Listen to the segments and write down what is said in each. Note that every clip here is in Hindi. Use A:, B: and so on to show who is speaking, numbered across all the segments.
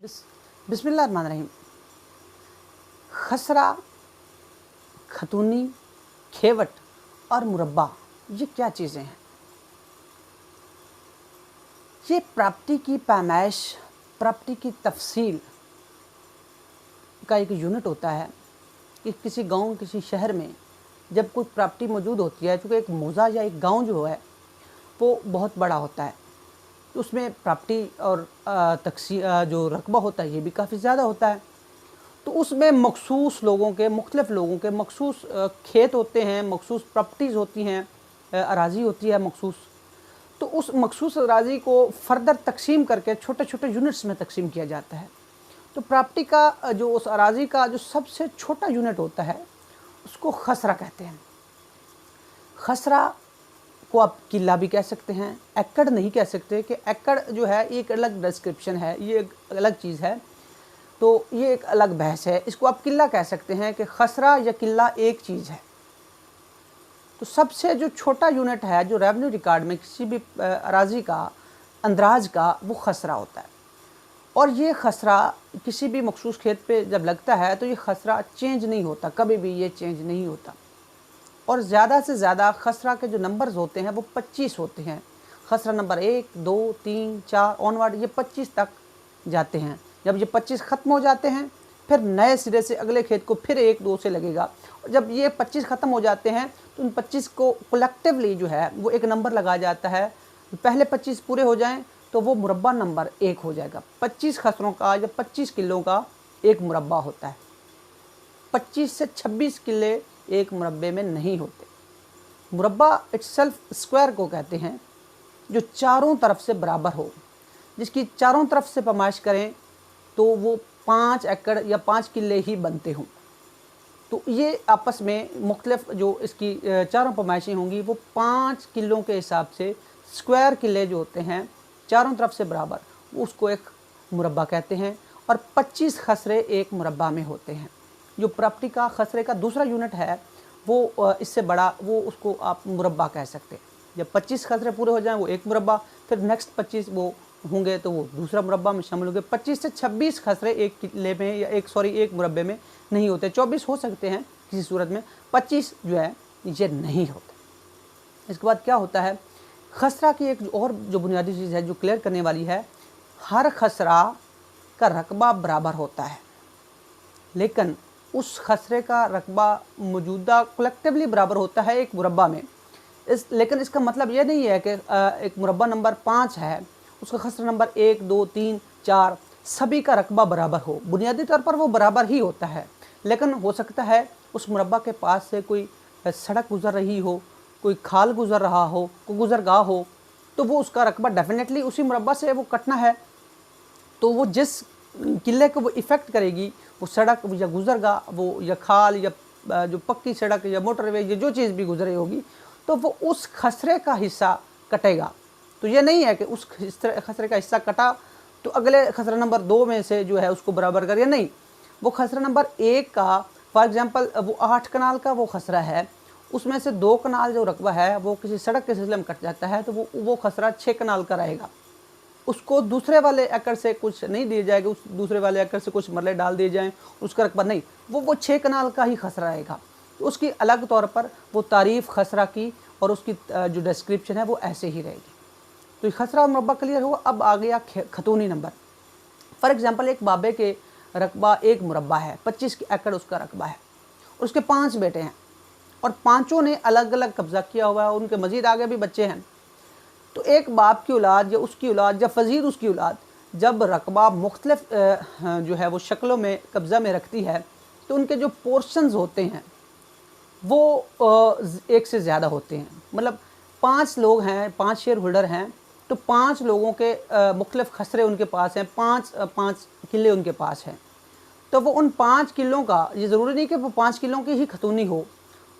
A: बिस्मिल्लाहिर्रहमानिर्रहीम। खसरा, खतूनी, खेवट और मुरब्बा ये क्या चीज़ें हैं? ये प्रॉपर्टी की पैमाइश, प्रॉपर्टी की तफसील का एक यूनिट होता है कि किसी गांव, किसी शहर में जब कोई प्रॉपर्टी मौजूद होती है, चूँकि एक मौज़ा या एक गांव जो है वो बहुत बड़ा होता है, तो उसमें प्रॉपर्टी और जो रकबा होता है ये भी काफ़ी ज़्यादा होता है। तो उसमें मखसूस लोगों के, मुख्तलिफ़ लोगों के मखसूस खेत होते हैं, मखसूस प्रॉपर्टीज़ होती हैं, अराज़ी होती है मखसूस। तो उस मखसूस अराज़ी को फ़र्दर तकसीम करके छोटे छोटे यूनिट्स में तकसीम किया जाता है। तो प्रॉपर्टी का जो उस अराज़ी का जो सबसे छोटा यूनिट होता है उसको खसरा कहते हैं। खसरा को आप किला भी कह सकते हैं, एकड़ नहीं कह सकते कि एकड़ जो है एक अलग डिस्क्रिप्शन है, ये एक अलग चीज़ है, तो ये एक अलग बहस है। इसको आप किला कह सकते हैं कि खसरा या किला एक चीज़ है। तो सबसे जो छोटा यूनिट है जो रेवेन्यू रिकॉर्ड में किसी भी अराज़ी का, अंदराज का, वो खसरा होता है। और ये खसरा किसी भी मखसूस खेत पे जब लगता है तो ये खसरा चेंज नहीं होता, कभी भी ये चेंज नहीं होता। और ज़्यादा से ज़्यादा खसरा के जो नंबर्स होते हैं वो 25 होते हैं। खसरा नंबर 1, 2, 3, 4 ऑनवर्ड ये 25 तक जाते हैं। जब ये 25 ख़त्म हो जाते हैं फिर नए सिरे से अगले खेत को फिर 1, 2 से लगेगा। और जब ये 25 ख़त्म हो जाते हैं तो उन 25 को कलेक्टिवली जो है वो एक नंबर लगाया जाता है। पहले 25 पूरे हो जाएं तो वो मुरब्बा नंबर 1 हो जाएगा। 25 खसरों का या 25 किलों का एक मुरब्बा होता है। 25 से 26 किले एक मुरब्बे में नहीं होते। मुरब्बा इटसेल्फ स्क्वायर को कहते हैं जो चारों तरफ से बराबर हो, जिसकी चारों तरफ से पैमाइश करें तो वो 5 एकड़ या 5 किले ही बनते हों। तो ये आपस में मुख्तलिफ जो इसकी चारों पैमाइशें होंगी वो 5 किलों के हिसाब से स्क्वायर किले जो होते हैं चारों तरफ से बराबर, वो उसको एक मुरब्बा कहते हैं। और 25 खसरे एक मुरब्बा में होते हैं। जो प्रॉपर्टी का खसरे का दूसरा यूनिट है वो इससे बड़ा, वो उसको आप मुरब्बा कह सकते हैं। जब 25 खसरे पूरे हो जाएं वो एक मुरब्बा, फिर नेक्स्ट 25 वो होंगे तो वो दूसरा मुरब्बा में शामिल होंगे। 25 से 26 खसरे एक किले में या एक मुरब्बे में नहीं होते। 24 हो सकते हैं किसी सूरत में, 25 जो है ये नहीं होते। इसके बाद क्या होता है, खसरा की एक और जो बुनियादी चीज़ है जो क्लियर करने वाली है, हर खसरा का रकबा बराबर होता है, लेकिन उस खसरे का रकबा मौजूदा कलेक्टिवली बराबर होता है एक मुरब्बा में। लेकिन इसका मतलब ये नहीं है कि एक मुरब्बा नंबर 5 है, उसका खसरा नंबर 1, 2, 3, 4 सभी का रकबा बराबर हो। बुनियादी तौर पर वो बराबर ही होता है, लेकिन हो सकता है उस मुरब्बा के पास से कोई सड़क गुज़र रही हो, कोई खाल गुज़र रहा हो, कोई गुज़रगाह हो, तो वो उसका रकबा डेफिनेटली उसी मुरब्बा से वो कटना है। तो वो जिस किले को वो इफ़ेक्ट करेगी, वो सड़क या गुज़रगाह, वो या खाल या जो पक्की सड़क या मोटरवे या जो चीज़ भी गुज़रे होगी, तो वो उस खसरे का हिस्सा कटेगा। तो ये नहीं है कि उस खसरे का हिस्सा कटा तो अगले खसरा नंबर 2 में से जो है उसको बराबर करिए, नहीं। वो खसरा नंबर 1 का फॉर एग्ज़ाम्पल वो 8 कनाल का वो खसरा है, उसमें से 2 कनाल जो रकबा है वो किसी सड़क के सिलसिले में कट जाता है, तो वो खसरा 6 कनाल का रहेगा। उसको दूसरे वाले एकड़ से कुछ नहीं दिए जाएगा, उस दूसरे वाले एकड़ से कुछ मरले डाल दिए जाएँ, उसका रकबा नहीं, वो 6 कनाल का ही खसरा रहेगा। तो उसकी अलग तौर पर वो तारीफ़ खसरा की और उसकी जो डिस्क्रिप्शन है वो ऐसे ही रहेगी। तो ये खसरा और मुरब्बा क्लियर हुआ। अब आ गया खतूनी नंबर। फॉर एग्ज़ाम्पल एक बाबे के रकबा एक मुरब्बा है, 25 एकड़ उसका रकबा है, और उसके 5 बेटे हैं और पाँचों ने अलग अलग कब्ज़ा किया हुआ है, उनके मज़ीद आगे भी बच्चे हैं। तो एक बाप की औलाद या उसकी औलाद या फजीर उसकी औलाद जब रकबा मुख्तलिफ जो है वो शक्लों में कब्ज़ा में रखती है, तो उनके जो पोर्शंस होते हैं वो एक से ज़्यादा होते हैं। मतलब 5 लोग हैं, 5 शेयर होल्डर हैं, तो 5 लोगों के मुख्तलिफ खसरे उनके पास हैं, 5 किले उनके पास हैं। तो वो उन 5 किलों का, ये ज़रूरी नहीं कि वो 5 किलों की ही खतूनी हो,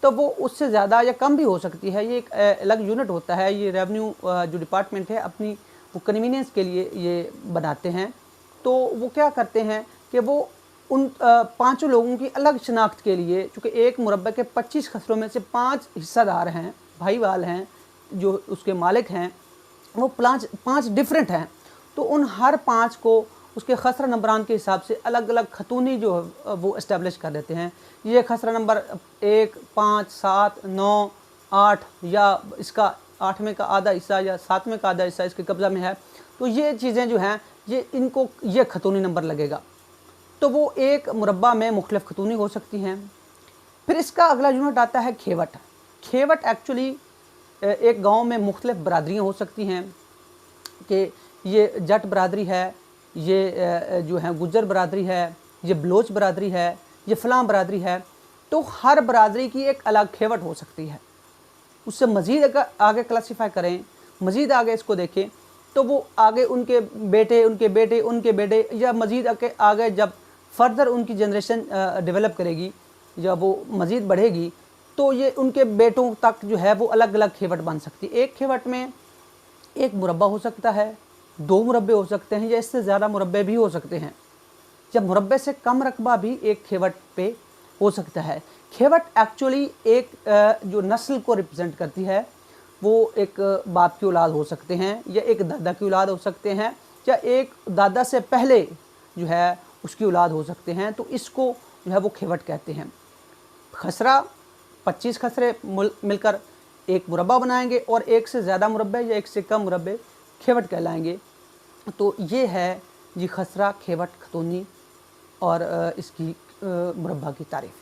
A: तो वो उससे ज़्यादा या कम भी हो सकती है। ये एक अलग यूनिट होता है। ये रेवेन्यू जो डिपार्टमेंट है अपनी वो कन्वीनियंस के लिए ये बनाते हैं। तो वो क्या करते हैं कि वो उन 5 लोगों की अलग शनाख्त के लिए, चूँकि एक मुरब्बे के 25 खसरों में से 5 हिस्सेदार हैं, भाईवाल हैं, जो उसके मालिक हैं, वो 5 डिफरेंट हैं। तो उन हर 5 को उसके खसरा नंबरान के हिसाब से अलग अलग खतूनी जो है वो इस्टेब्लिश कर देते हैं। ये खसरा नंबर 1, 5, 7, 9, 8 या इसका 8वें का आधा हिस्सा या 7वें का आधा हिस्सा इसके कब्ज़ा में है, तो ये चीज़ें जो हैं ये इनको ये खतूनी नंबर लगेगा। तो वो एक मुरब्बा में मुख्तलिफ़ खतूनी हो सकती हैं। फिर इसका अगला यूनिट आता है खेवट। खेवट एक्चुअली एक गांव में मुख्तलिफ़ बरादरियाँ हो सकती हैं कि ये जट बरादरी है, ये जो है गुज्जर बरादरी है, ये बलोच बरादरी है, ये फ़लाँ बरादरी है। तो हर बरादरी की एक अलग खेवट हो सकती है। उससे मज़ीद अगर आगे क्लासीफाई करें, मज़ीद आगे इसको देखें, तो वो आगे उनके बेटे उनके बेटे उनके बेटे या मज़ीद आगे जब फर्दर उनकी जनरेशन डेवलप करेगी, जब वो मज़ीद बढ़ेगी, तो ये उनके बेटों तक जो है वो अलग अलग खेवट बन सकती है। एक खेवट में एक मुरब्बा हो सकता है, 2 मुरब्बे हो सकते हैं या इससे ज़्यादा मुरब्बे भी हो सकते हैं। जब मुरब्बे से कम रकबा भी एक खेवट पे हो सकता है। खेवट एक्चुअली एक जो नस्ल को रिप्रेजेंट करती है, वो एक बाप की औलाद हो सकते हैं या एक दादा की औलाद हो सकते हैं या एक दादा से पहले जो है उसकी औलाद हो सकते हैं। तो इसको जो है वो खेवट कहते हैं। खसरा 25 खसरे मिलकर एक मुरब्बा बनाएंगे और एक से ज़्यादा मुरब्बे या एक से कम मुरब्बे खेवट कहलाएंगे। तो ये है जी खसरा, खेवट, खतूनी और इसकी मुरब्बा की तारीफ़।